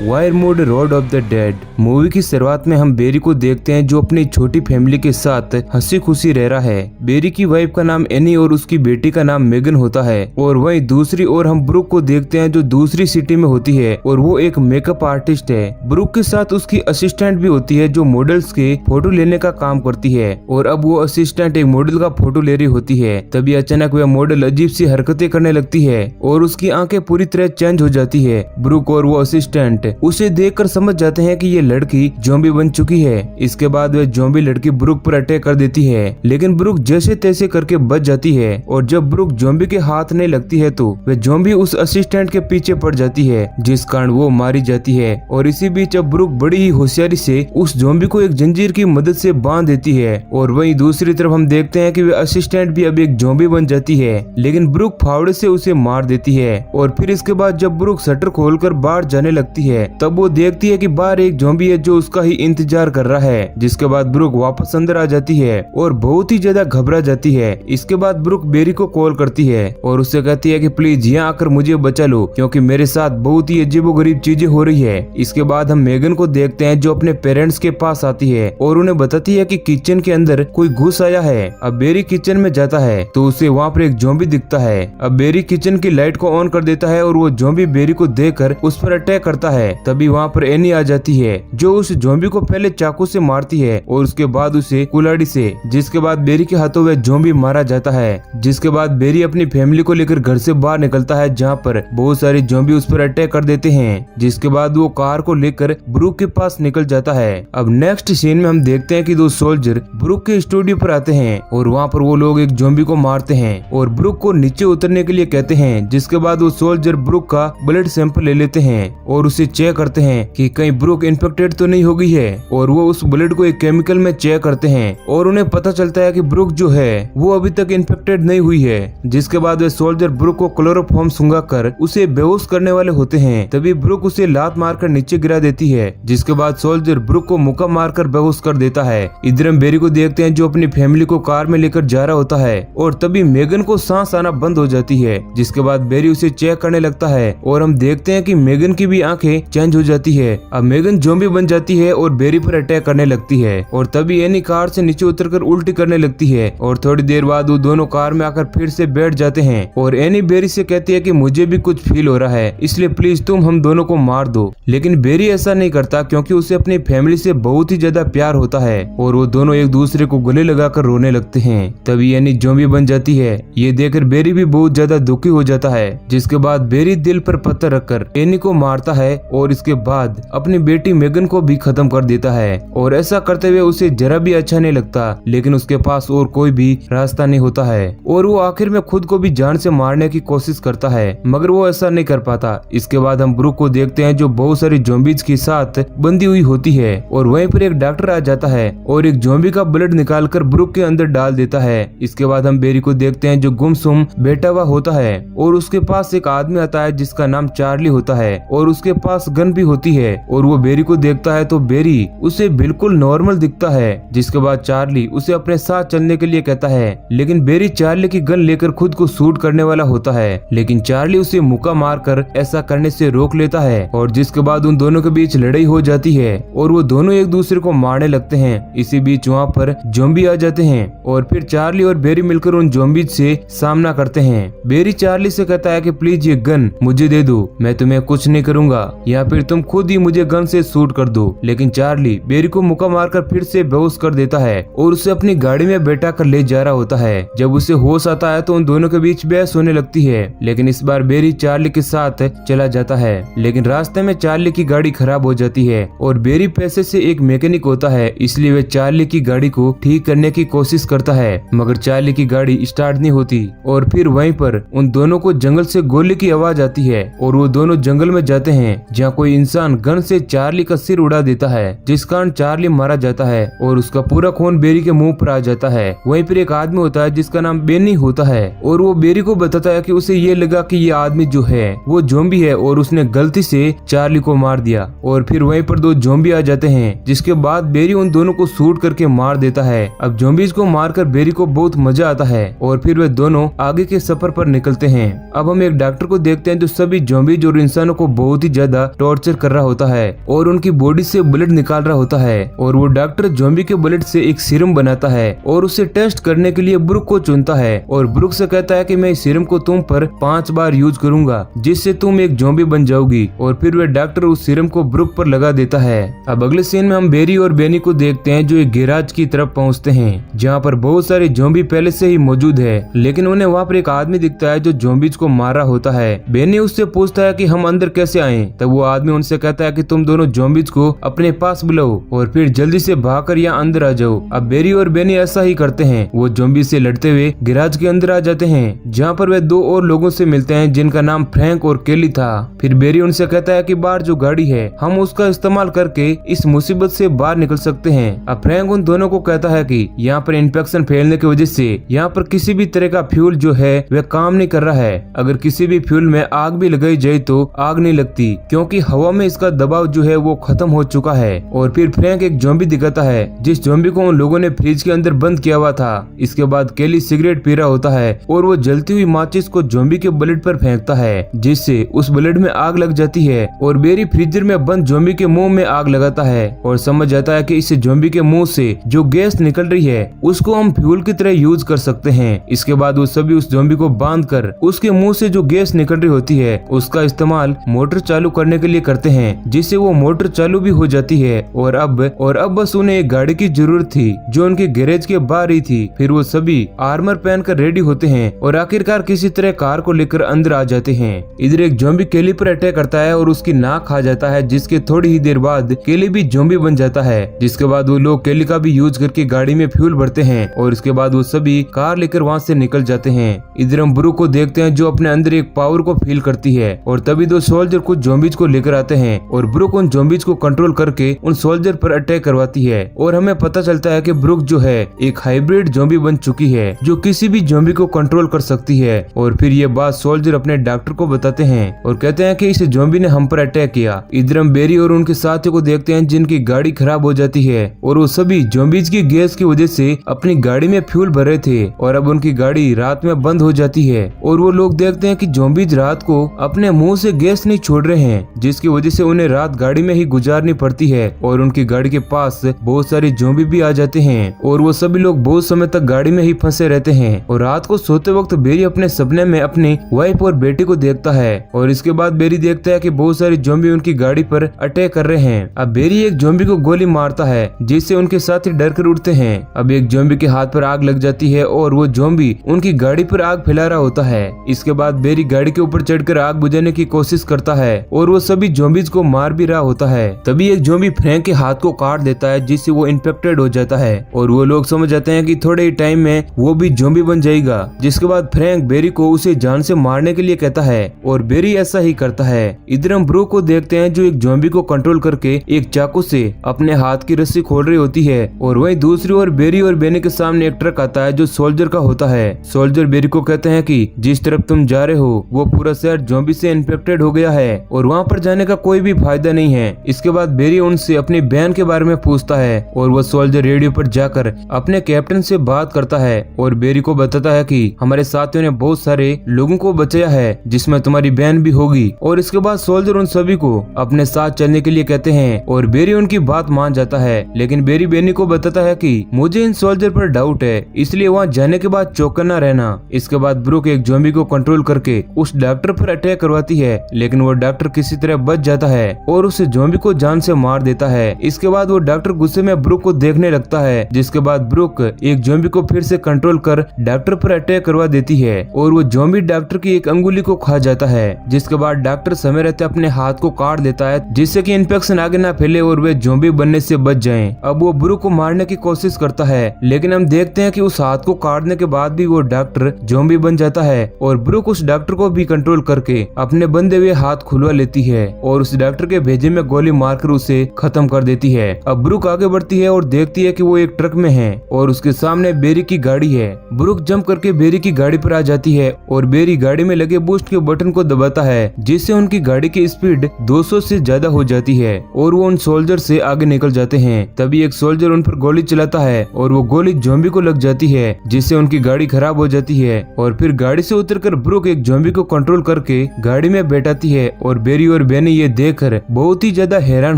वायरमूड road of the dead movie की शुरुआत में हम बेरी को देखते हैं जो अपनी छोटी फैमिली के साथ हंसी खुशी रह रहा है। बेरी की वाइफ का नाम एनी और उसकी बेटी का नाम मेगन होता है। और वहीं दूसरी ओर हम ब्रुक को देखते हैं जो दूसरी सिटी में होती है और वो एक मेकअप आर्टिस्ट है। ब्रुक के साथ उसकी असिस्टेंट भी होती है जो मॉडल्स के फोटो लेने का काम करती है। और अब वो असिस्टेंट एक मॉडल का फोटो ले रही होती है, तभी अचानक वह मॉडल अजीब सी हरकतें करने लगती है और उसकी आंखें पूरी तरह चेंज हो जाती है। ब्रुक और वो असिस्टेंट उसे देखकर समझ जाते हैं कि ये लड़की ज़ॉम्बी बन चुकी है। इसके बाद वह ज़ॉम्बी लड़की ब्रुक पर अटैक कर देती है, लेकिन ब्रुक जैसे तैसे करके बच जाती है। और जब ब्रुक ज़ॉम्बी के हाथ नहीं लगती है तो वह ज़ॉम्बी उस असिस्टेंट के पीछे पड़ जाती है, जिस कारण वो मारी जाती है। और इसी बीच अब ब्रुक बड़ी ही होशियारी से उस ज़ॉम्बी को एक जंजीर की मदद से बांध देती है। और वहीं दूसरी तरफ हम देखते हैं कि वह असिस्टेंट भी अब एक ज़ॉम्बी बन जाती है, लेकिन ब्रुक फावड़े से उसे मार देती है। और फिर इसके बाद जब ब्रुक शटर खोलकर बाहर जाने लगती है तब वो देखती है कि बाहर एक ज़ॉम्बी है जो उसका ही इंतजार कर रहा है। जिसके बाद ब्रुक वापस अंदर आ जाती है और बहुत ही ज्यादा घबरा जाती है। इसके बाद ब्रुक बेरी को कॉल करती है और उससे कहती है कि प्लीज यहाँ आकर मुझे बचा लो, क्योंकि मेरे साथ बहुत ही अजीबोगरीब चीजें हो रही है। इसके बाद हम मेगन को देखते हैं जो अपने पेरेंट्स के पास आती है और उन्हें बताती है कि किचन के अंदर कोई घुस आया है। अब बेरी किचन में जाता है तो उसे वहाँ पर एक ज़ॉम्बी दिखता है। अब बेरी किचन की लाइट को ऑन कर देता है और वो ज़ॉम्बी बेरी को देखकर उस पर अटैक करता है। तभी वहाँ पर एनी आ जाती है जो उस ज़ॉम्बी को पहले चाकू से मारती है और उसके बाद उसे कुल्हाड़ी से, जिसके बाद बेरी के हाथों वह ज़ॉम्बी मारा जाता है। जिसके बाद बेरी अपनी फैमिली को लेकर घर से बाहर निकलता है जहाँ पर बहुत सारे ज़ॉम्बी उस पर अटैक कर देते हैं। जिसके बाद वो कार को लेकर ब्रुक के पास निकल जाता है। अब नेक्स्ट सीन में हम देखते हैं कि दो सोल्जर ब्रुक के स्टूडियो पर आते हैं और वहाँ पर वो लोग एक ज़ॉम्बी को मारते हैं और ब्रुक को नीचे उतरने के लिए कहते हैं। जिसके बाद वो सोल्जर ब्रुक का ब्लड सैंपल ले लेते हैं और उसे चेक करते हैं कि कहीं ब्रुक इन्फेक्टेड तो नहीं हो गई है। और वो उस ब्लड को एक केमिकल में चेक करते हैं और उन्हें पता चलता है कि ब्रुक जो है वो अभी तक इन्फेक्टेड नहीं हुई है। जिसके बाद वे सोल्जर ब्रुक को क्लोरोफॉर्म सूंघा कर उसे बेहोश करने वाले होते हैं, तभी ब्रुक उसे लात मारकर नीचे गिरा देती है। जिसके बाद सोल्जर ब्रुक को मुक्का मारकर बेहोश कर देता है। इधर हम बेरी को देखते हैं जो अपनी फैमिली को कार में लेकर जा रहा होता है और तभी मेगन को सांस आना बंद हो जाती है। जिसके बाद बेरी उसे चेक करने लगता है और हम देखते हैं कि मेगन की भी आंखें चेंज हो जाती है। अब मेगन ज़ॉम्बी बन जाती है और बेरी पर अटैक करने लगती है और तभी एनी कार से नीचे उतरकर उल्टी करने लगती है। और थोड़ी देर बाद वो दोनों कार में आकर फिर से बैठ जाते हैं और एनी बेरी से कहती है कि मुझे भी कुछ फील हो रहा है, इसलिए प्लीज तुम हम दोनों को मार दो। लेकिन बेरी ऐसा नहीं करता क्योंकि उसे अपनी फैमिली से बहुत ही ज्यादा प्यार होता है और वो दोनों एक दूसरे को गले लगाकर रोने लगते हैं। तभी एनी ज़ॉम्बी बन जाती है। ये देखकर बेरी भी बहुत ज्यादा दुखी हो जाता है। जिसके बाद बेरी दिल पर पत्थर रखकर एनी को मारता है और इसके बाद अपनी बेटी मेगन को भी खत्म कर देता है। और ऐसा करते हुए उसे जरा भी अच्छा नहीं लगता, लेकिन उसके पास और कोई भी रास्ता नहीं होता है और वो आखिर में खुद को भी जान से मारने की कोशिश करता है, मगर वो ऐसा नहीं कर पाता। इसके बाद हम ब्रुक को देखते हैं जो बहुत सारी ज़ॉम्बीज के साथ बंधी हुई होती है और वहीं पर एक डॉक्टर आ जाता है और एक ज़ॉम्बी का ब्लड निकालकर ब्रुक के अंदर डाल देता है। इसके बाद हम बेरी को देखते हैं जो गुमसुम बैठा हुआ होता है और उसके पास एक आदमी आता है जिसका नाम चार्ली होता है और उसके पास गन भी होती है और वो बेरी को देखता है तो बेरी उसे बिल्कुल नॉर्मल दिखता है। जिसके बाद चार्ली उसे अपने साथ चलने के लिए कहता है, लेकिन बेरी चार्ली की गन लेकर खुद को शूट करने वाला होता है, लेकिन चार्ली उसे मुक्का मारकर ऐसा करने से रोक लेता है। और जिसके बाद उन दोनों के बीच लड़ाई हो जाती है और वो दोनों एक दूसरे को मारने लगते हैं। इसी बीच वहाँ पर ज़ॉम्बी आ जाते हैं और फिर चार्ली और बेरी मिलकर उन ज़ॉम्बीज से सामना करते हैं। बेरी चार्ली से कहता है कि प्लीज ये गन मुझे दे दो, मैं तुम्हें कुछ नहीं करूंगा, या फिर तुम खुद ही मुझे गन से शूट कर दो। लेकिन चार्ली बेरी को मुक्का मारकर फिर से बेहोश कर देता है और उसे अपनी गाड़ी में बैठा कर ले जा रहा होता है। जब उसे होश आता है तो उन दोनों के बीच बहस होने लगती है, लेकिन इस बार बेरी चार्ली के साथ चला जाता है। लेकिन रास्ते में चार्ली की गाड़ी खराब हो जाती है और बेरी पैसे से एक मैकेनिक होता है, इसलिए वे चार्ली की गाड़ी को ठीक करने की कोशिश करता है, मगर चार्ली की गाड़ी स्टार्ट नहीं होती। और फिर वहीं पर उन दोनों को जंगल से गोली की आवाज आती है और वो दोनों जंगल में जाते हैं जहाँ कोई इंसान गन से चार्ली का सिर उड़ा देता है, जिस कारण चार्ली मारा जाता है और उसका पूरा खून बेरी के मुंह पर आ जाता है। वहीं पर एक आदमी होता है जिसका नाम बेनी होता है और वो बेरी को बताता है कि उसे ये लगा कि ये आदमी जो है वो ज़ॉम्बी है और उसने गलती से चार्ली को मार दिया। और फिर वहीं पर दो ज़ॉम्बी आ जाते हैं, जिसके बाद बेरी उन दोनों को शूट करके मार देता है। अब ज़ॉम्बीज को मारकर बेरी को बहुत मजा आता है और फिर वे दोनों आगे के सफर पर निकलते हैं। अब हम एक डॉक्टर को देखते हैं जो सभी ज़ॉम्बीज और इंसानों को बहुत ही ज्यादा का टॉर्चर कर रहा होता है और उनकी बॉडी से ब्लड निकाल रहा होता है। और वो डॉक्टर ज़ॉम्बी के ब्लड से एक सीरम बनाता है और उसे टेस्ट करने के लिए ब्रुक को चुनता है और ब्रुक से कहता है कि मैं इस सीरम को तुम पर 5 बार यूज करूंगा जिससे तुम एक ज़ॉम्बी बन जाओगी। और फिर वह डॉक्टर उस सीरम को ब्रुक पर लगा देता है। अब अगले सीन में हम बेरी और बेनी को देखते हैं जो एक गैराज की तरफ पहुंचते हैं जहां पर बहुत सारे ज़ॉम्बी पहले से ही मौजूद है, लेकिन उन्हें वहां पर एक आदमी दिखता है जो ज़ॉम्बीज को मार रहा होता है। बेनी उससे पूछता है कि हम अंदर कैसे आए, तब वो आदमी उनसे कहता है कि तुम दोनों ज़ॉम्बीज को अपने पास बुलाओ और फिर जल्दी से भागकर यहाँ अंदर आ जाओ। अब बेरी और बेनी ऐसा ही करते हैं। वो ज़ॉम्बी से लड़ते हुए गैराज के अंदर आ जाते हैं जहाँ पर वे 2 और लोगों से मिलते हैं जिनका नाम फ्रैंक और केली था। फिर बेरी उनसे कहता है कि बाहर जो गाड़ी है हम उसका इस्तेमाल करके इस मुसीबत से बाहर निकल सकते हैं। अब फ्रैंक उन दोनों को कहता है कि यहाँ पर इन्फेक्शन फैलने की वजह से यहाँ पर किसी भी तरह का फ्यूल जो है वह काम नहीं कर रहा है। अगर किसी भी फ्यूल में आग भी लगाई जाए तो आग नहीं लगती क्योंकि हवा में इसका दबाव जो है वो खत्म हो चुका है। और फिर फ्रैंक एक ज़ॉम्बी दिखाता है जिस ज़ॉम्बी को उन लोगों ने फ्रिज के अंदर बंद किया हुआ था। इसके बाद केली सिगरेट पी रहा होता है और वो जलती हुई माचिस को ज़ॉम्बी के ब्लड पर फेंकता है जिससे उस ब्लड में आग लग जाती है। और बेरी फ्रीजर में बंद ज़ॉम्बी के मुंह में आग लगाता है और समझ जाता है कि इस ज़ॉम्बी के मुंह से जो गैस निकल रही है उसको हम फ्यूल की तरह यूज कर सकते हैं। इसके बाद वो सभी उस ज़ॉम्बी को बांध कर उसके मुंह से जो गैस निकल रही होती है उसका इस्तेमाल मोटर चालू करने के लिए करते हैं जिससे वो मोटर चालू भी हो जाती है। और अब बस उन्हें एक गाड़ी की जरूरत थी जो उनके गैरेज के बाहर ही थी। फिर वो सभी आर्मर पहनकर रेडी होते हैं और आखिरकार किसी तरह कार को लेकर अंदर आ जाते हैं। इधर एक ज़ॉम्बी केली पर अटैक करता है और उसकी नाक खा जाता है जिसके थोड़ी ही देर बाद केली भी ज़ॉम्बी बन जाता है। जिसके बाद वो लोग केली का भी यूज करके गाड़ी में फ्यूल भरते हैं और इसके बाद वो सभी कार लेकर वहाँ से निकल जाते हैं। इधर हम ब्रुक को देखते हैं जो अपने अंदर एक पावर को फील करती है और तभी 2 सोल्जर कुछ ज़ॉम्बीज को लेकर आते हैं और ब्रुक उन ज़ॉम्बीज को कंट्रोल करके उन सोल्जर पर अटैक करवाती है। और हमें पता चलता है कि ब्रुक जो है एक हाइब्रिड ज़ॉम्बी बन चुकी है जो किसी भी ज़ॉम्बी को कंट्रोल कर सकती है। और फिर ये बात सोल्जर अपने डॉक्टर को बताते हैं और कहते हैं कि इस ज़ॉम्बी ने हम पर अटैक किया। इधर हम बेरी और उनके साथियों को देखते हैं जिनकी गाड़ी खराब हो जाती है और वो सभी ज़ॉम्बीज की गैस की वजह से अपनी गाड़ी में फ्यूल भर रहे थे और अब उनकी गाड़ी रात में बंद हो जाती है। और वो लोग देखते हैं कि ज़ॉम्बीज रात को अपने मुंह से गैस नहीं छोड़ रहे हैं जिसकी वजह से उन्हें रात गाड़ी में ही गुजारनी पड़ती है और उनकी गाड़ी के पास बहुत सारे ज़ॉम्बी भी आ जाते हैं और वो सभी लोग बहुत समय तक गाड़ी में ही फंसे रहते हैं। और रात को सोते वक्त बेरी अपने सपने में अपनी वाइफ और बेटी को देखता है और इसके बाद बेरी देखता है कि बहुत सारे ज़ॉम्बी उनकी गाड़ी पर अटैक कर रहे हैं। अब बेरी एक ज़ॉम्बी को गोली मारता है जिससे उनके साथी डर कर उठते हैं। अब एक ज़ॉम्बी के हाथ पर आग लग जाती है और वो ज़ॉम्बी उनकी गाड़ी पर आग फैला रहा होता है। इसके बाद बेरी गाड़ी के ऊपर चढ़कर आग बुझाने की कोशिश करता है और वो सभी ज़ॉम्बीज को मार भी रहा होता है। तभी एक ज़ॉम्बी फ्रैंक के हाथ को काट देता है जिससे वो इन्फेक्टेड हो जाता है और वो लोग समझ जाते हैं कि थोड़े ही टाइम में वो भी ज़ॉम्बी बन जाएगा। जिसके बाद फ्रैंक बेरी को उसे जान से मारने के लिए कहता है और बेरी ऐसा ही करता है। इधर हम ब्रुक को देखते हैं जो एक ज़ॉम्बी को कंट्रोल करके एक चाकू से अपने हाथ की रस्सी खोल रही होती है और वहीं दूसरी ओर बेरी और बेनी के सामने एक ट्रक आता है जो सोल्जर का होता है। सोल्जर बेरी को कहते हैं कि जिस तरफ तुम जा रहे हो वो पूरा शहर ज़ॉम्बी से इन्फेक्टेड हो गया है और वहाँ पर जाने का कोई भी फायदा नहीं है। इसके बाद बेरी उनसे अपनी बहन के बारे में पूछता है और वो सोल्जर रेडियो पर जाकर अपने कैप्टन से बात करता है और बेरी को बताता है कि हमारे साथियों ने बहुत सारे लोगों को बचाया है जिसमें तुम्हारी बहन भी होगी। और इसके बाद सोल्जर उन सभी को अपने साथ चलने के लिए कहते हैं और बेरी उनकी बात मान जाता है। लेकिन बेरी बेनी को बताता है कि मुझे इन सोल्जर पर डाउट है इसलिए वहाँ जाने के बाद चौकन्ना रहना। इसके बाद ब्रुक एक ज़ॉम्बी को कंट्रोल करके उस डॉक्टर पर अटैक करवाती है लेकिन वो डॉक्टर किसी तरह बच जाता है और उस ज़ॉम्बी को जान से मार देता है। इसके बाद वो डॉक्टर गुस्से में ब्रुक को देखने लगता है जिसके बाद ब्रुक एक ज़ॉम्बी को फिर से कंट्रोल कर डॉक्टर पर अटैक करवा देती है और वो ज़ॉम्बी डॉक्टर की एक अंगुली को खा जाता है। जिसके बाद डॉक्टर समय रहते अपने हाथ को काट देता है जिससे कि इन्फेक्शन आगे ना फैले और वे ज़ॉम्बी बनने से बच जाएं। अब वो ब्रुक को मारने की कोशिश करता है लेकिन हम देखते हैं कि उस हाथ को काटने के बाद भी वो डॉक्टर ज़ॉम्बी बन जाता है और ब्रुक उस डॉक्टर को भी कंट्रोल करके अपने बंधे हुए हाथ खुलवा लेती है और उस डॉक्टर के भेजे में गोली मारकर उसे खत्म कर देती है। अब ब्रुक आगे बढ़ती है और देखती है कि वो एक ट्रक में है और उसके सामने बेरी की गाड़ी है। ब्रुक जंप करके बेरी की गाड़ी पर आ जाती है और बेरी गाड़ी में लगे बूस्ट के बटन को दबाता है जिससे उनकी गाड़ी की स्पीड 200 से ज्यादा हो जाती है और वो उन सोल्जर से आगे निकल जाते हैं। तभी एक सोल्जर उन पर गोली चलाता है और वो गोली ज़ॉम्बी को लग जाती है जिससे उनकी गाड़ी खराब हो जाती है और फिर गाड़ी से उतरकर ब्रुक एक ज़ॉम्बी को कंट्रोल करके गाड़ी में बैठाती है और बेरी और बेनी ये देखकर बहुत ही ज्यादा हैरान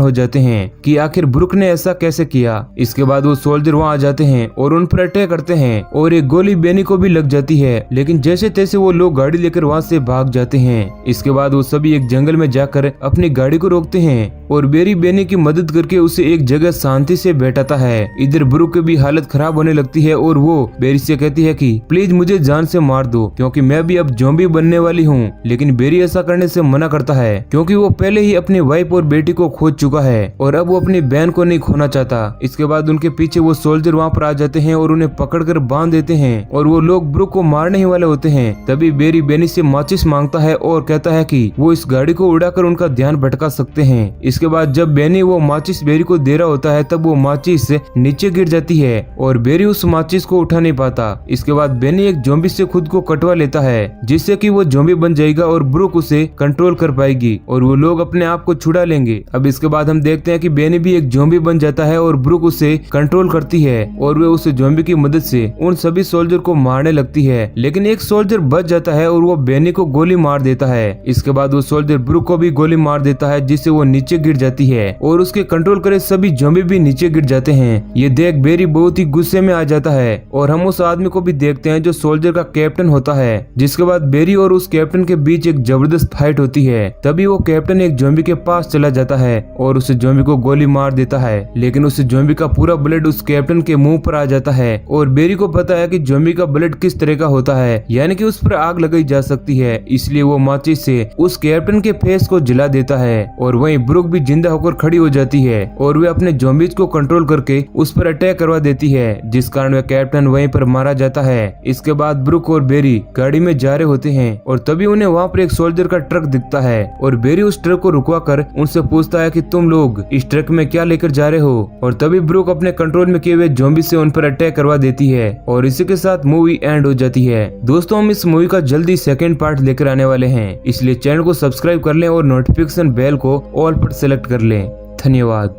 हो जाते हैं कि आखिर ब्रुक ने ऐसा कैसे किया। इसके बाद वो सोल्जर वहाँ आ जाते हैं और उन पर अटैक करते हैं और एक गोली बेनी को भी लग जाती है, लेकिन जैसे तैसे वो लोग गाड़ी लेकर वहाँ से भाग जाते हैं। इसके बाद वो सभी एक जंगल में जाकर अपनी गाड़ी को रोकते हैं और बेरी बेनी की मदद करके उसे एक जगह शांति से बैठाता है। इधर ब्रुक की भी हालत खराब होने लगती है और वो बेरी से कहती है कि प्लीज मुझे जान से मार दो क्योंकि मैं भी अब ज़ॉम्बी बनने वाली हूँ। लेकिन बेरी ऐसा करने से मना करता है क्योंकि वो पहले ही अपनी वाइफ और बेटी को खो चुका है और अब वो अपनी बहन को नहीं खोना चाहता। इसके बाद उनके पीछे वो सोल्जर वहाँ पर आ जाते हैं और उन्हें पकड़कर बांध देते हैं और वो लोग ब्रुक को मारने ही वाले होते हैं। तभी बेरी बेनी से माचिस मांगता है और कहता है कि वो इस गाड़ी को उड़ाकर उनका ध्यान भटका सकते हैं। इसके बाद जब बेनी वो माचिस बेरी को दे रहा होता है तब वो माचिस नीचे गिर जाती है और बेरी उस माचिस को उठा नहीं पाता। इसके बाद बेनी एक ज़ॉम्बी से खुद को कटवा लेता है जिससे कि वो ज़ॉम्बी बन जाएगा और ब्रुक उसे कंट्रोल कर पाएगी और वो लोग अपने आप को छुड़ा लेंगे। अब इसके बाद हम देखते हैं कि बेनी भी एक ज़ॉम्बी बन जाता है और ब्रुक उसे कंट्रोल करती है और वे उस ज़ॉम्बी की मदद से उन सभी सोल्जर को मारने लगती है। लेकिन एक सोल्जर बच जाता है और वो बेनी को गोली मार देता है। इसके बाद वो सोल्जर ब्रुक को भी गोली मार देता है जिससे वो नीचे गिर जाती है और उसके कंट्रोल करे सभी ज़ॉम्बी भी नीचे गिर जाते हैं। ये देख बेरी बहुत ही गुस्से में आ जाता है और हम उस आदमी को भी देखते हैं जो सोल्जर का कैप्टन होता है। जिसके बाद बेरी और उस कैप्टन के बीच एक जबरदस्त फाइट होती है। तभी वो कैप्टन एक ज़ॉम्बी के पास चला जाता है और उस ज़ॉम्बी को गोली मार देता है, लेकिन उस ज़ॉम्बी का पूरा ब्लड उस कैप्टन के मुंह पर आ जाता है और बेरी को पता है कि ज़ॉम्बी का ब्लड किस तरह का होता है, यानी कि उस पर आग लगाई जा सकती है। इसलिए वो माचिस से उस कैप्टन के फेस को जला देता है और वहीं ब्रुक भी जिंदा होकर खड़ी हो जाती है और वे अपने ज़ॉम्बीज को कंट्रोल करके उस पर अटैक करवा देती है, जिस कारण वह कैप्टन वहीं पर मारा जाता है। इसके बाद ब्रुक और बेरी गाड़ी में जा रहे होते हैं और तभी उन्हें वहाँ पर एक सोल्जर का ट्रक दिखता है और बेरी उस ट्रक को रुकवा कर उनसे पूछता है कि तुम लोग इस ट्रक में क्या लेकर जा रहे हो, और तभी ब्रुक अपने कंट्रोल में किए हुए ज़ॉम्बी से उन पर अटैक करवा देती है और इसी के साथ मूवी एंड हो जाती है। दोस्तों हम इस मूवी का जल्दी सेकंड पार्ट लेकर आने वाले हैं, इसलिए चैनल को सब्सक्राइब कर लें और नोटिफिकेशन बेल को ऑल पर सेलेक्ट कर लें। धन्यवाद।